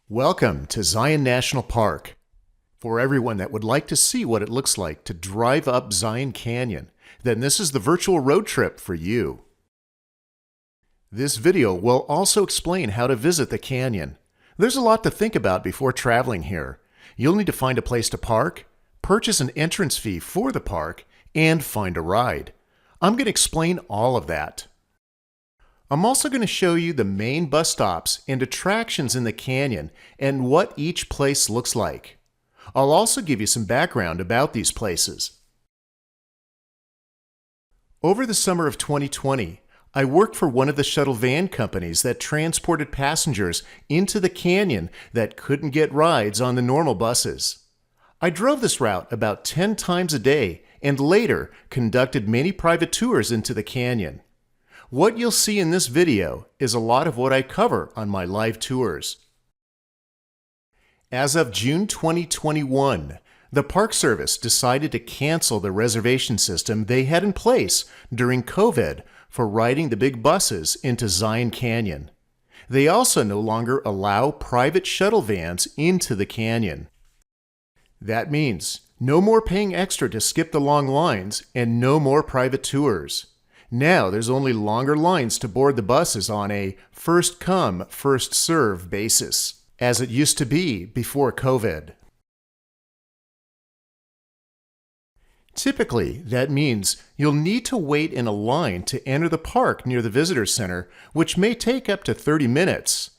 Welcome to Zion National Park. For everyone that would like to see what it looks like to drive up Zion Canyon, then this is the virtual road trip for you. This video will also explain how to visit the canyon. There's a lot to think about before traveling here. You'll need to find a place to park, purchase an entrance fee for the park, and find a ride. I'm going to explain all of that. I'm also going to show you the main bus stops and attractions in the canyon and what each place looks like. I'll also give you some background about these places. Over the summer of 2020, I worked for one of the shuttle van companies that transported passengers into the canyon that couldn't get rides on the normal buses. I drove this route about 10 times a day and later conducted many private tours into the canyon. What you'll see in this video is a lot of what I cover on my live tours. As of June 2021, the Park Service decided to cancel the reservation system they had in place during COVID for riding the big buses into Zion Canyon. They also no longer allow private shuttle vans into the canyon. That means no more paying extra to skip the long lines and no more private tours. Now there's only longer lines to board the buses on a first-come, first-serve basis, as it used to be before COVID. Typically, that means you'll need to wait in a line to enter the park near the visitor center, which may take up to 30 minutes.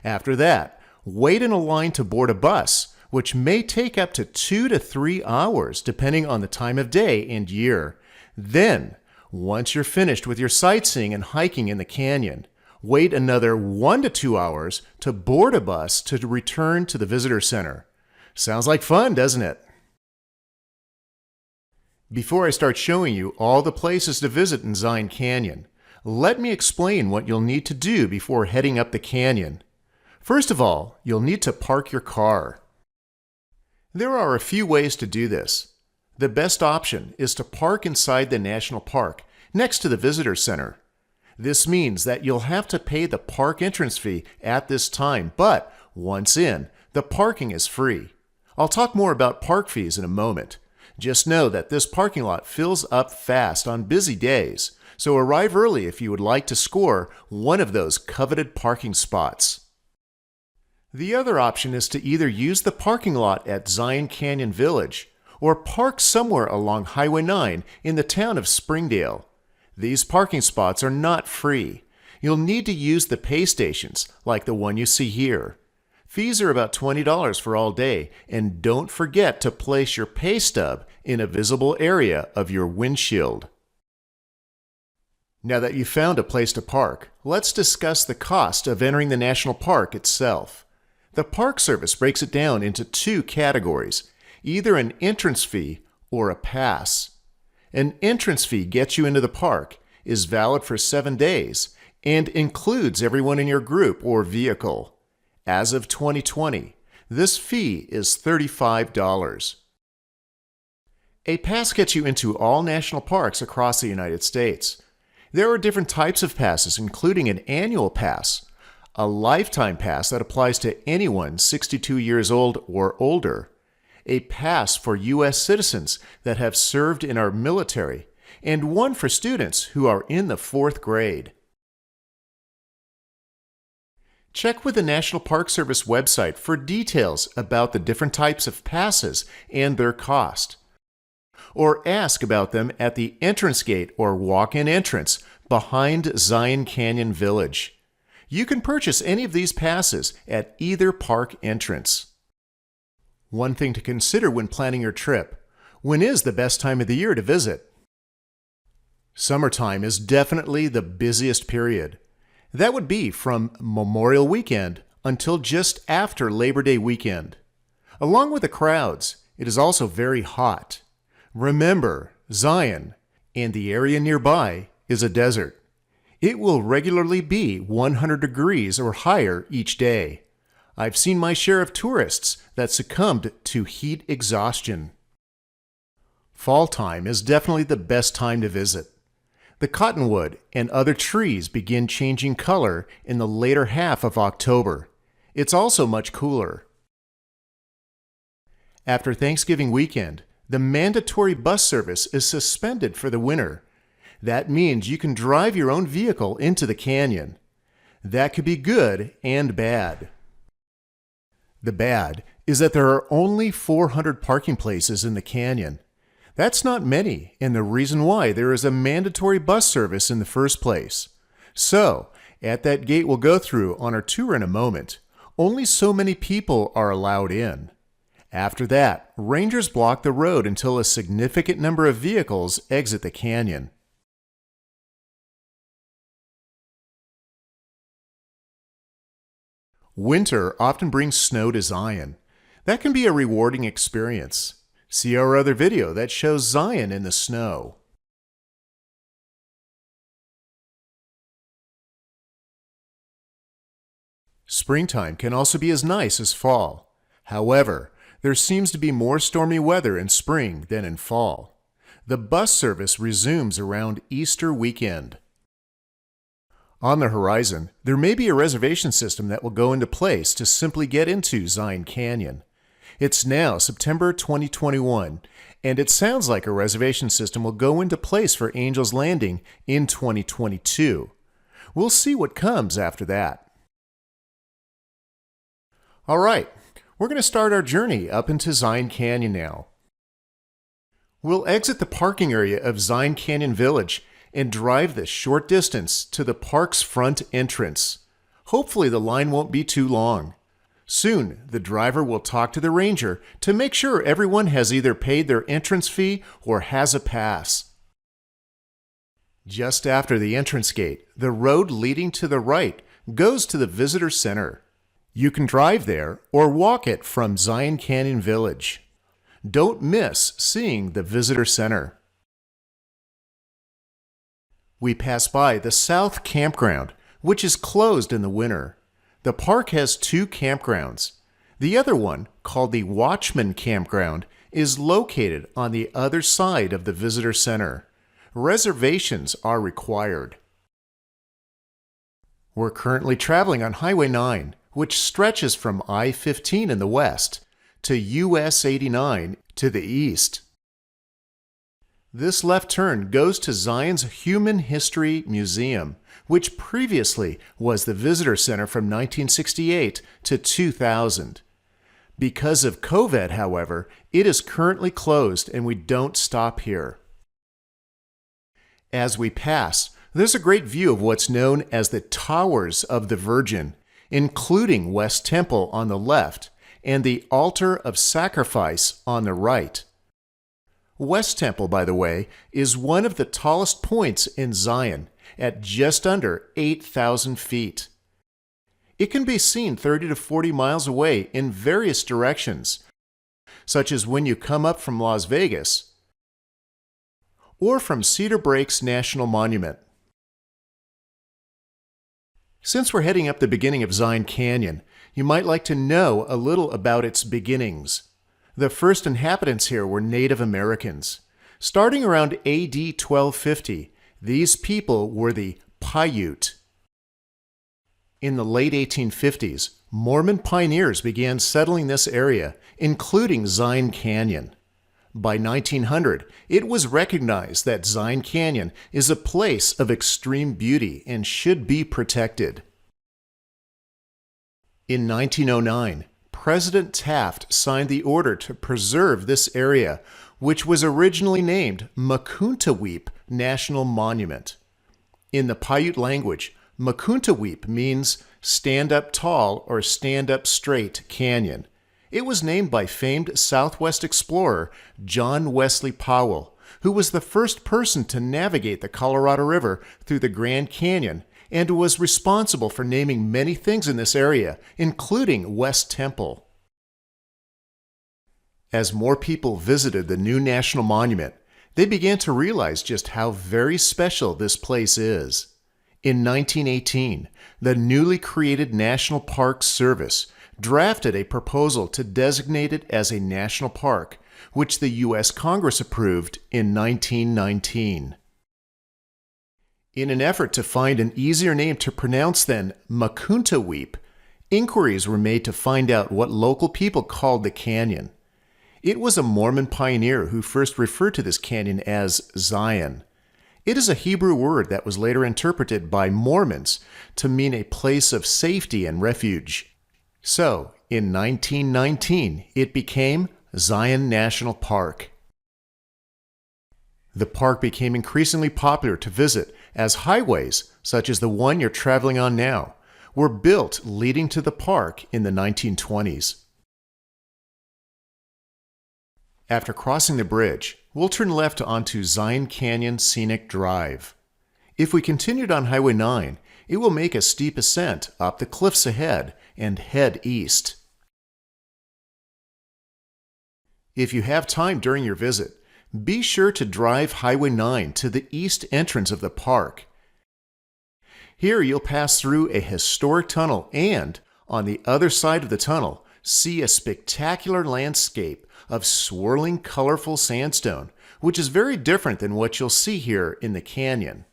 After that, wait in a line to board a bus, which may take up to 2 to 3 hours depending on the time of day and year. Then, once you're finished with your sightseeing and hiking in the canyon, wait another 1 to 2 hours to board a bus to return to the visitor center. Sounds like fun, doesn't it? Before I start showing you all the places to visit in Zion Canyon, let me explain what you'll need to do before heading up the canyon. First of all, you'll need to park your car. There are a few ways to do this. The best option is to park inside the national park, next to the visitor center. This means that you'll have to pay the park entrance fee at this time, but once in, the parking is free. I'll talk more about park fees in a moment. Just know that this parking lot fills up fast on busy days, so arrive early if you would like to score one of those coveted parking spots. The other option is to either use the parking lot at Zion Canyon Village or park somewhere along Highway 9 in the town of Springdale. These parking spots are not free. You'll need to use the pay stations, like the one you see here. Fees are about $20 for all day, and don't forget to place your pay stub in a visible area of your windshield. Now that you've found a place to park, let's discuss the cost of entering the national park itself. The Park Service breaks it down into two categories: either an entrance fee or a pass. An entrance fee gets you into the park, is valid for 7 days, and includes everyone in your group or vehicle. As of 2020, this fee is $35. A pass gets you into all national parks across the United States. There are different types of passes, including an annual pass, a lifetime pass that applies to anyone 62 years old or older, a pass for U.S. citizens that have served in our military, and one for students who are in the 4th grade. Check with the National Park Service website for details about the different types of passes and their cost. Or ask about them at the entrance gate or walk-in entrance behind Zion Canyon Village. You can purchase any of these passes at either park entrance. One thing to consider when planning your trip: when is the best time of the year to visit? Summertime is definitely the busiest period. That would be from Memorial Weekend until just after Labor Day weekend. Along with the crowds, it is also very hot. Remember, Zion and the area nearby is a desert. It will regularly be 100 degrees or higher each day. I've seen my share of tourists that succumbed to heat exhaustion. Fall time is definitely the best time to visit. The cottonwood and other trees begin changing color in the later half of October. It's also much cooler. After Thanksgiving weekend, the mandatory bus service is suspended for the winter. That means you can drive your own vehicle into the canyon. That could be good and bad. The bad is that there are only 400 parking places in the canyon. That's not many, and the reason why there is a mandatory bus service in the first place. So, at that gate we'll go through on our tour in a moment, only so many people are allowed in. After that, rangers block the road until a significant number of vehicles exit the canyon. Winter often brings snow to Zion. That can be a rewarding experience. See our other video that shows Zion in the snow. Springtime can also be as nice as fall. However, there seems to be more stormy weather in spring than in fall. The bus service resumes around Easter weekend. On the horizon, there may be a reservation system that will go into place to simply get into Zion Canyon. It's now September 2021, and it sounds like a reservation system will go into place for Angel's Landing in 2022. We'll see what comes after that. All right, we're going to start our journey up into Zion Canyon now. We'll exit the parking area of Zion Canyon Village and drive this short distance to the park's front entrance. Hopefully the line won't be too long. Soon, the driver will talk to the ranger to make sure everyone has either paid their entrance fee or has a pass. Just after the entrance gate, the road leading to the right goes to the visitor center. You can drive there or walk it from Zion Canyon Village. Don't miss seeing the visitor center. We pass by the South Campground, which is closed in the winter. The park has two campgrounds. The other one, called the Watchman Campground, is located on the other side of the visitor center. Reservations are required. We're currently traveling on Highway 9, which stretches from I-15 in the west to US 89 to the east. This left turn goes to Zion's Human History Museum, which previously was the visitor center from 1968 to 2000. Because of COVID, however, it is currently closed and we don't stop here. As we pass, there's a great view of what's known as the Towers of the Virgin, including West Temple on the left and the Altar of Sacrifice on the right. West Temple, by the way, is one of the tallest points in Zion at just under 8,000 feet. It can be seen 30 to 40 miles away in various directions, such as when you come up from Las Vegas or from Cedar Breaks National Monument. Since we're heading up the beginning of Zion Canyon, you might like to know a little about its beginnings. The first inhabitants here were Native Americans. Starting around AD 1250, these people were the Paiute. In the late 1850s, Mormon pioneers began settling this area, including Zion Canyon. By 1900, it was recognized that Zion Canyon is a place of extreme beauty and should be protected. In 1909, President Taft signed the order to preserve this area, which was originally named Makuntaweep National Monument. In the Paiute language, Makuntaweep means stand up tall or stand up straight canyon. It was named by famed Southwest explorer John Wesley Powell, who was the first person to navigate the Colorado River through the Grand Canyon and was responsible for naming many things in this area, including West Temple. As more people visited the new national monument, they began to realize just how very special this place is. In 1918, the newly created National Park Service drafted a proposal to designate it as a national park, which the U.S. Congress approved in 1919. In an effort to find an easier name to pronounce than Makuntaweep, inquiries were made to find out what local people called the canyon. It was a Mormon pioneer who first referred to this canyon as Zion. It is a Hebrew word that was later interpreted by Mormons to mean a place of safety and refuge. So, in 1919, it became Zion National Park. The park became increasingly popular to visit as highways, such as the one you're traveling on now, were built leading to the park in the 1920s. After crossing the bridge, we'll turn left onto Zion Canyon Scenic Drive. If we continued on Highway 9, it will make a steep ascent up the cliffs ahead and head east. If you have time during your visit, be sure to drive Highway 9 to the east entrance of the park. Here you'll pass through a historic tunnel and, on the other side of the tunnel, see a spectacular landscape of swirling, colorful sandstone, which is very different than what you'll see here in the canyon.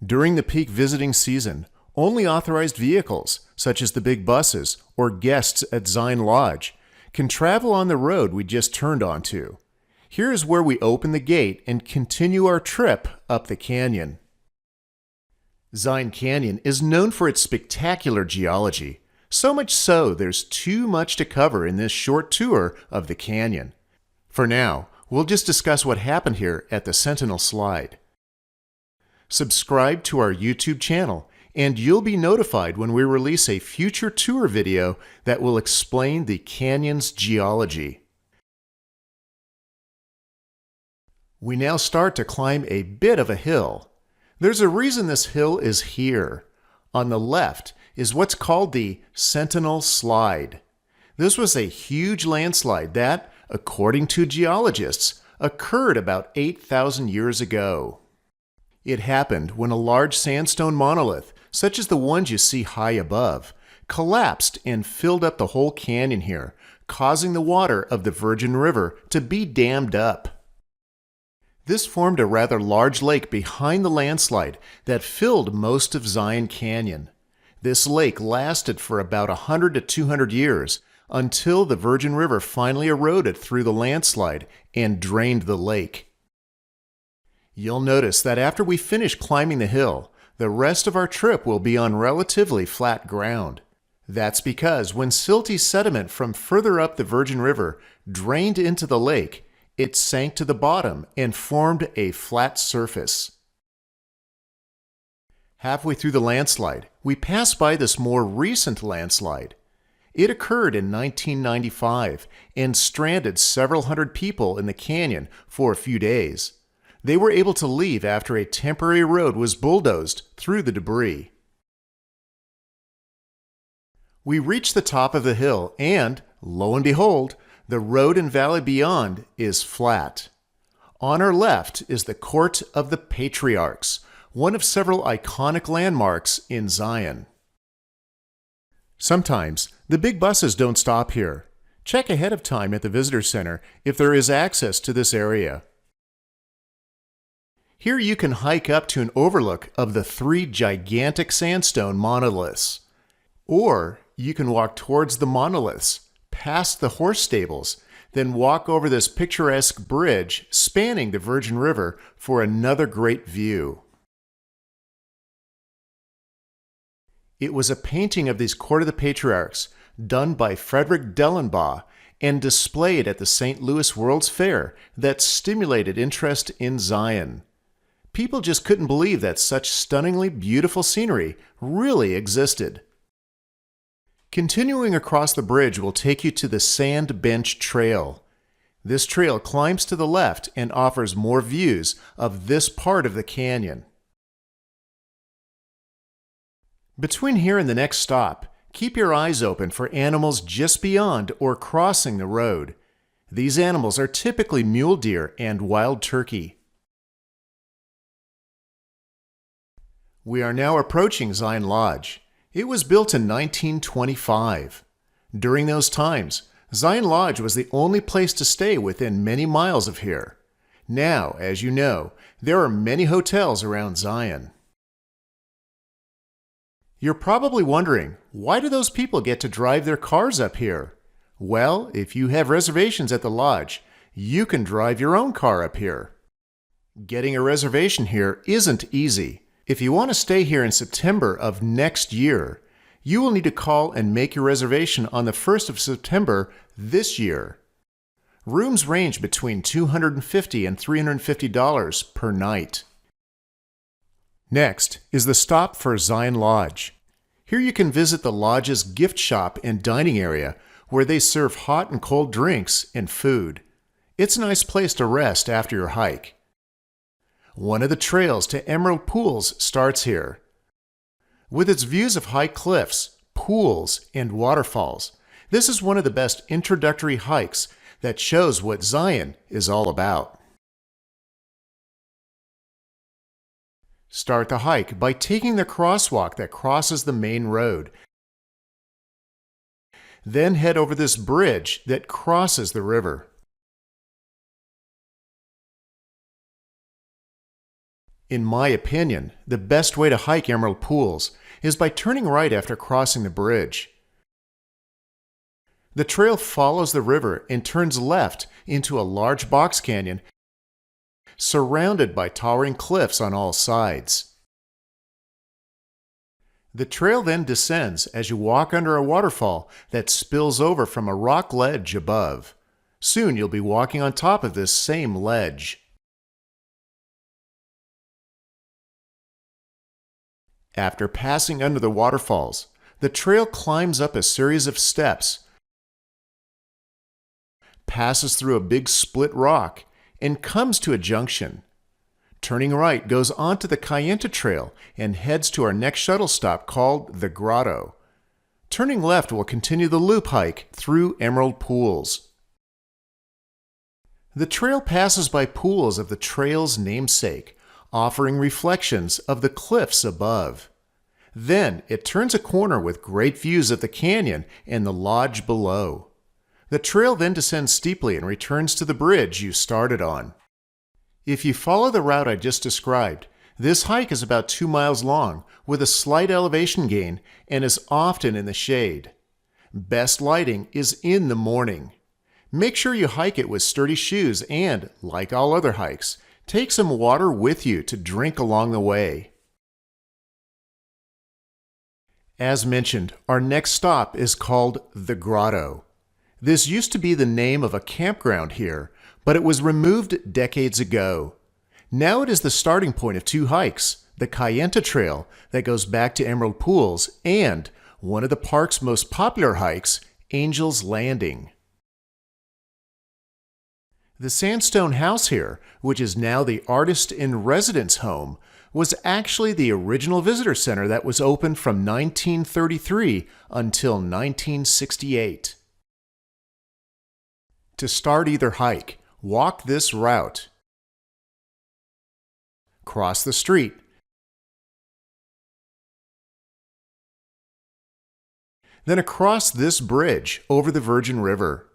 During the peak visiting season, only authorized vehicles, such as the big buses or guests at Zion Lodge, can travel on the road we just turned onto. Here is where we open the gate and continue our trip up the canyon. Zion Canyon is known for its spectacular geology, so much so there's too much to cover in this short tour of the canyon. For now, we'll just discuss what happened here at the Sentinel Slide. Subscribe to our YouTube channel, and you'll be notified when we release a future tour video that will explain the canyon's geology. We now start to climb a bit of a hill. There's a reason this hill is here. On the left is what's called the Sentinel Slide. This was a huge landslide that, according to geologists, occurred about 8,000 years ago. It happened when a large sandstone monolith, such as the ones you see high above, collapsed and filled up the whole canyon here, causing the water of the Virgin River to be dammed up. This formed a rather large lake behind the landslide that filled most of Zion Canyon. This lake lasted for about 100 to 200 years until the Virgin River finally eroded through the landslide and drained the lake. You'll notice that after we finish climbing the hill, the rest of our trip will be on relatively flat ground. That's because when silty sediment from further up the Virgin River drained into the lake, it sank to the bottom and formed a flat surface. Halfway through the landslide, we pass by this more recent landslide. It occurred in 1995 and stranded several hundred people in the canyon for a few days. They were able to leave after a temporary road was bulldozed through the debris. We reach the top of the hill and, lo and behold, the road and valley beyond is flat. On our left is the Court of the Patriarchs, one of several iconic landmarks in Zion. Sometimes, the big buses don't stop here. Check ahead of time at the Visitor Center if there is access to this area. Here you can hike up to an overlook of the 3 gigantic sandstone monoliths. Or you can walk towards the monoliths, past the horse stables, then walk over this picturesque bridge spanning the Virgin River for another great view. It was a painting of these Court of the Patriarchs done by Frederick Dellenbaugh and displayed at the St. Louis World's Fair that stimulated interest in Zion. People just couldn't believe that such stunningly beautiful scenery really existed. Continuing across the bridge will take you to the Sand Bench Trail. This trail climbs to the left and offers more views of this part of the canyon. Between here and the next stop, keep your eyes open for animals just beyond or crossing the road. These animals are typically mule deer and wild turkey. We are now approaching Zion Lodge. It was built in 1925. During those times, Zion Lodge was the only place to stay within many miles of here. Now, as you know, there are many hotels around Zion. You're probably wondering, why do those people get to drive their cars up here? Well, if you have reservations at the lodge, you can drive your own car up here. Getting a reservation here isn't easy. If you want to stay here in September of next year, you will need to call and make your reservation on the 1st of September this year. Rooms range between $250 and $350 per night. Next is the stop for Zion Lodge. Here you can visit the lodge's gift shop and dining area where they serve hot and cold drinks and food. It's a nice place to rest after your hike. One of the trails to Emerald Pools starts here. With its views of high cliffs, pools, and waterfalls, this is one of the best introductory hikes that shows what Zion is all about. Start the hike by taking the crosswalk that crosses the main road. Then head over this bridge that crosses the river. In my opinion, the best way to hike Emerald Pools is by turning right after crossing the bridge. The trail follows the river and turns left into a large box canyon surrounded by towering cliffs on all sides. The trail then descends as you walk under a waterfall that spills over from a rock ledge above. Soon you'll be walking on top of this same ledge. After passing under the waterfalls, the trail climbs up a series of steps, passes through a big split rock, and comes to a junction. Turning right goes onto the Kayenta Trail and heads to our next shuttle stop called the Grotto. Turning left will continue the loop hike through Emerald Pools. The trail passes by pools of the trail's namesake, offering reflections of the cliffs above. Then it turns a corner with great views of the canyon and the lodge below. The trail then descends steeply and returns to the bridge you started on. If you follow the route I just described, this hike is about 2 miles long with a slight elevation gain and is often in the shade. Best lighting is in the morning. Make sure you hike it with sturdy shoes and, like all other hikes, take some water with you to drink along the way. As mentioned, our next stop is called the Grotto. This used to be the name of a campground here, but it was removed decades ago. Now it is the starting point of 2 hikes, the Kayenta Trail that goes back to Emerald Pools and one of the park's most popular hikes, Angel's Landing. The sandstone house here, which is now the artist-in-residence home, was actually the original visitor center that was open from 1933 until 1968. To start either hike, walk this route. Cross the street. Then across this bridge over the Virgin River.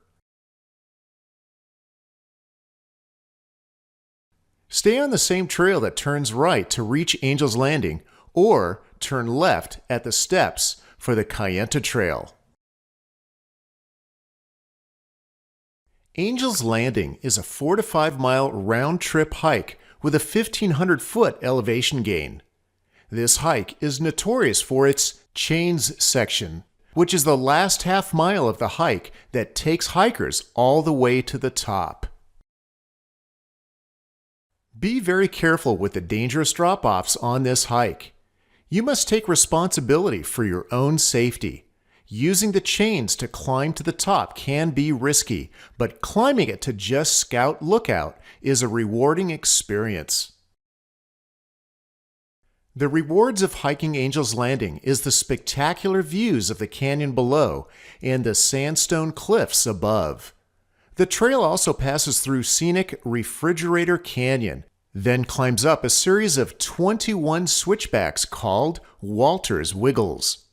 Stay on the same trail that turns right to reach Angel's Landing, or turn left at the steps for the Kayenta Trail. Angel's Landing is a 4 to 5 mile round-trip hike with a 1,500-foot elevation gain. This hike is notorious for its chains section, which is the last half mile of the hike that takes hikers all the way to the top. Be very careful with the dangerous drop-offs on this hike. You must take responsibility for your own safety. Using the chains to climb to the top can be risky, but climbing it to just scout lookout is a rewarding experience. The rewards of hiking Angel's Landing is the spectacular views of the canyon below and the sandstone cliffs above. The trail also passes through scenic Refrigerator Canyon, then climbs up a series of 21 switchbacks called Walter's Wiggles.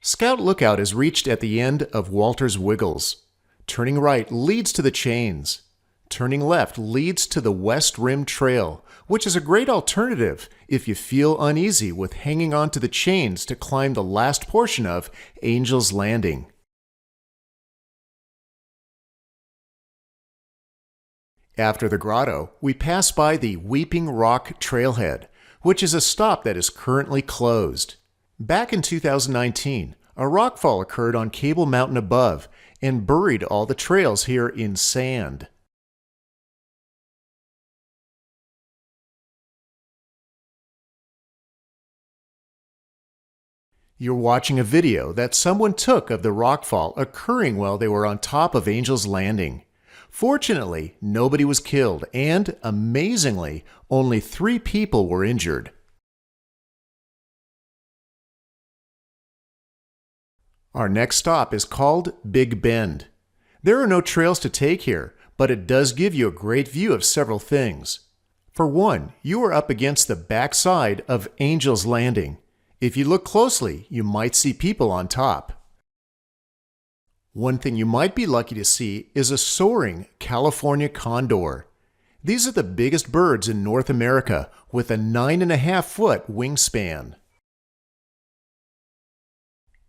Scout Lookout is reached at the end of Walter's Wiggles. Turning right leads to the chains. turning left leads to the West Rim Trail, which is a great alternative if you feel uneasy with hanging onto the chains to climb the last portion of Angel's Landing. After the Grotto, we pass by the Weeping Rock Trailhead, which is a stop that is currently closed. Back in 2019, a rockfall occurred on Cable Mountain above and buried all the trails here in sand. You're watching a video that someone took of the rockfall occurring while they were on top of Angel's Landing. Fortunately, nobody was killed, and, amazingly, only 3 people were injured. Our next stop is called Big Bend. There are no trails to take here, but it does give you a great view of several things. For one, you are up against the back side of Angel's Landing. If you look closely, you might see people on top. One thing you might be lucky to see is a soaring California condor. These are the biggest birds in North America with a 9.5-foot wingspan.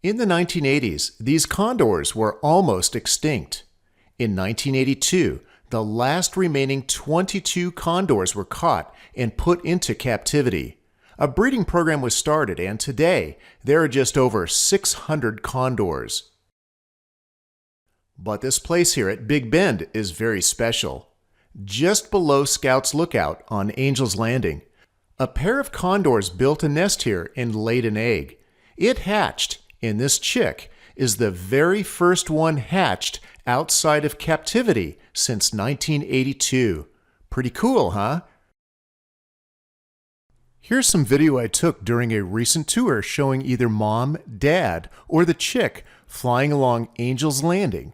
In the 1980s, these condors were almost extinct. In 1982, the last remaining 22 condors were caught and put into captivity. A breeding program was started, and today there are just over 600 condors. But this place here at Big Bend is very special. Just below Scout's Lookout on Angel's Landing, a pair of condors built a nest here and laid an egg. It hatched, and this chick is the very first one hatched outside of captivity since 1982. Pretty cool, huh? Here's some video I took during a recent tour showing either Mom, Dad, or the chick flying along Angel's Landing.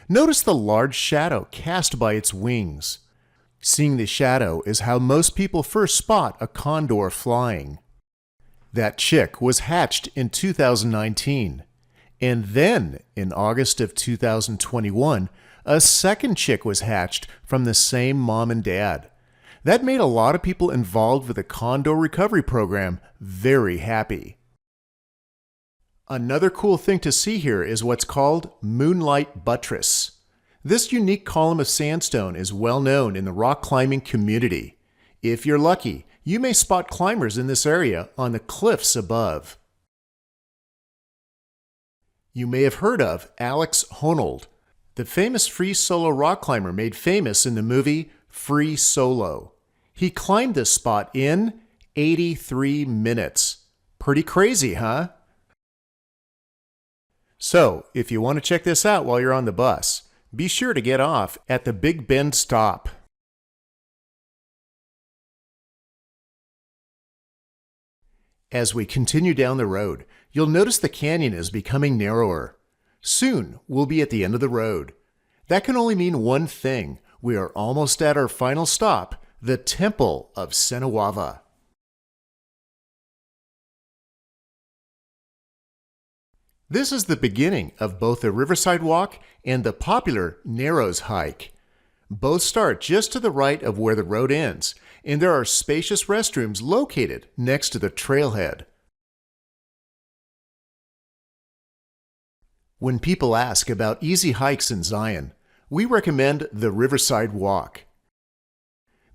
Notice the large shadow cast by its wings. Seeing the shadow is how most people first spot a condor flying. That chick was hatched in 2019. And then, in August of 2021, a second chick was hatched from the same mom and dad. That made a lot of people involved with the condor recovery program very happy. Another cool thing to see here is what's called Moonlight Buttress. This unique column of sandstone is well known in the rock climbing community. If you're lucky, you may spot climbers in this area on the cliffs above. You may have heard of Alex Honnold, the famous free solo rock climber made famous in the movie Free Solo. He climbed this spot in 83 minutes. Pretty crazy, huh? So, if you want to check this out while you're on the bus, be sure to get off at the Big Bend stop. As we continue down the road, you'll notice the canyon is becoming narrower. Soon, we'll be at the end of the road. That can only mean one thing. We are almost at our final stop, the Temple of Sinawava. This is the beginning of both the Riverside Walk and the popular Narrows Hike. Both start just to the right of where the road ends, and there are spacious restrooms located next to the trailhead. When people ask about easy hikes in Zion, we recommend the Riverside Walk.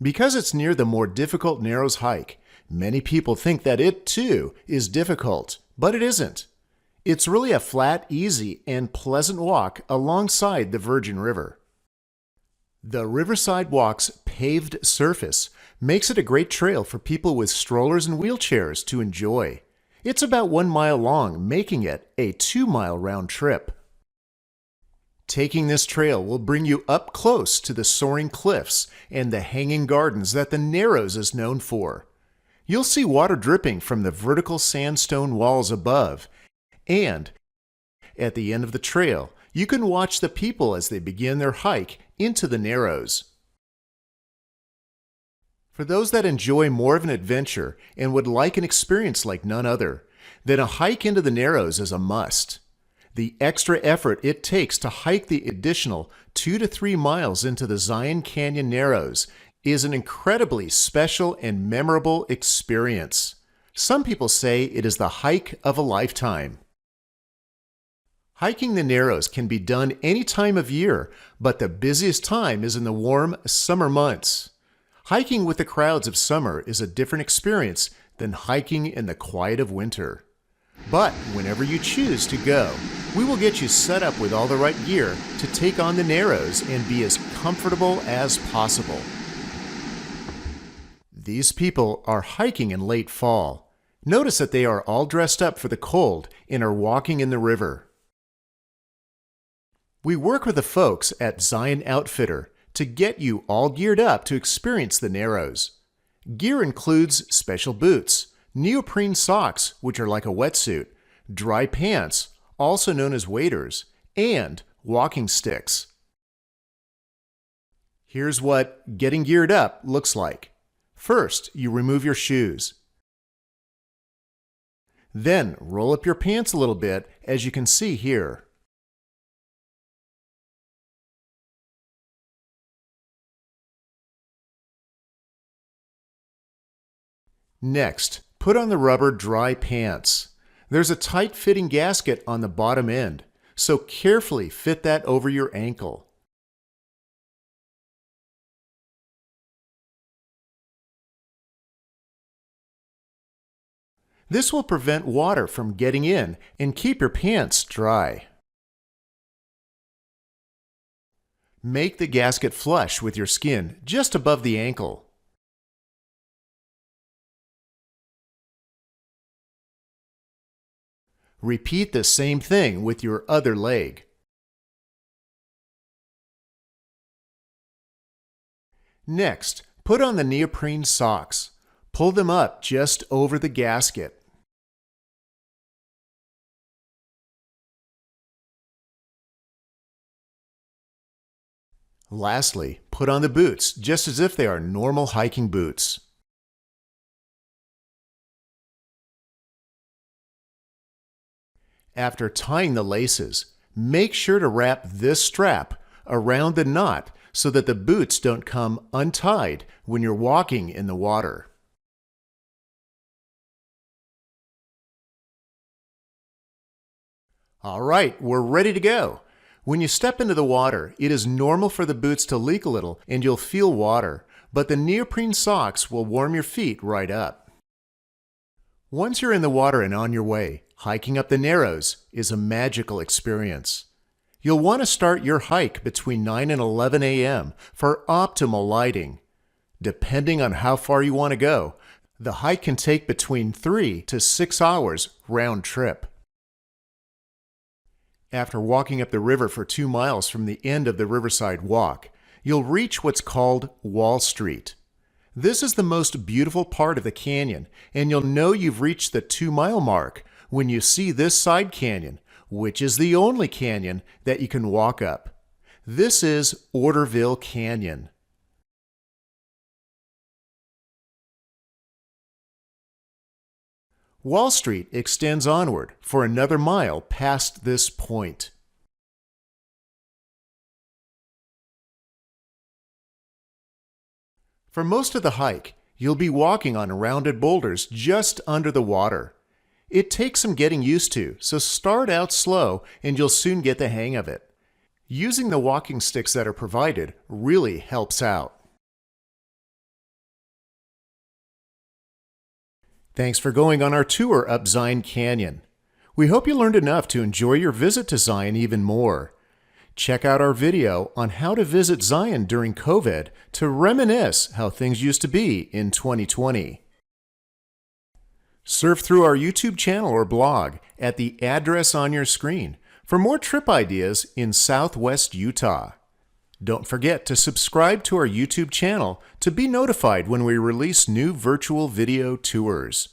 Because it's near the more difficult Narrows Hike, many people think that it, too, is difficult, but it isn't. It's really a flat, easy, and pleasant walk alongside the Virgin River. The Riverside Walk's paved surface makes it a great trail for people with strollers and wheelchairs to enjoy. It's about 1 mile long, making it a 2-mile round trip. Taking this trail will bring you up close to the soaring cliffs and the hanging gardens that the Narrows is known for. You'll see water dripping from the vertical sandstone walls above, and at the end of the trail, you can watch the people as they begin their hike into the Narrows. For those that enjoy more of an adventure and would like an experience like none other, then a hike into the Narrows is a must. The extra effort it takes to hike the additional 2 to 3 miles into the Zion Canyon Narrows is an incredibly special and memorable experience. Some people say it is the hike of a lifetime. Hiking the Narrows can be done any time of year, but the busiest time is in the warm summer months. Hiking with the crowds of summer is a different experience than hiking in the quiet of winter. But whenever you choose to go, we will get you set up with all the right gear to take on the Narrows and be as comfortable as possible. These people are hiking in late fall. Notice that they are all dressed up for the cold and are walking in the river. We work with the folks at Zion Outfitter to get you all geared up to experience the Narrows. Gear includes special boots, neoprene socks, which are like a wetsuit, dry pants, also known as waders, and walking sticks. Here's what getting geared up looks like. First, you remove your shoes. Then roll up your pants a little bit, as you can see here. Next, put on the rubber dry pants. There's a tight-fitting gasket on the bottom end, so carefully fit that over your ankle. This will prevent water from getting in and keep your pants dry. Make the gasket flush with your skin just above the ankle. Repeat the same thing with your other leg. Next, put on the neoprene socks. Pull them up just over the gasket. Lastly, put on the boots just as if they are normal hiking boots. After tying the laces, make sure to wrap this strap around the knot so that the boots don't come untied when you're walking in the water. All right, we're ready to go. When you step into the water, it is normal for the boots to leak a little and you'll feel water, but the neoprene socks will warm your feet right up. Once you're in the water and on your way, hiking up the Narrows is a magical experience. You'll want to start your hike between 9 and 11 a.m. for optimal lighting. Depending on how far you want to go, the hike can take between 3 to 6 hours round trip. After walking up the river for 2 miles from the end of the Riverside Walk, you'll reach what's called Wall Street. This is the most beautiful part of the canyon, and you'll know you've reached the 2-mile mark when you see this side canyon, which is the only canyon that you can walk up. This is Orderville Canyon. Wall Street extends onward for another mile past this point. For most of the hike, you'll be walking on rounded boulders just under the water. It takes some getting used to, so start out slow and you'll soon get the hang of it. Using the walking sticks that are provided really helps out. Thanks for going on our tour up Zion Canyon. We hope you learned enough to enjoy your visit to Zion even more. Check out our video on how to visit Zion during COVID to reminisce how things used to be in 2020. Surf through our YouTube channel or blog at the address on your screen for more trip ideas in Southwest Utah. Don't forget to subscribe to our YouTube channel to be notified when we release new virtual video tours.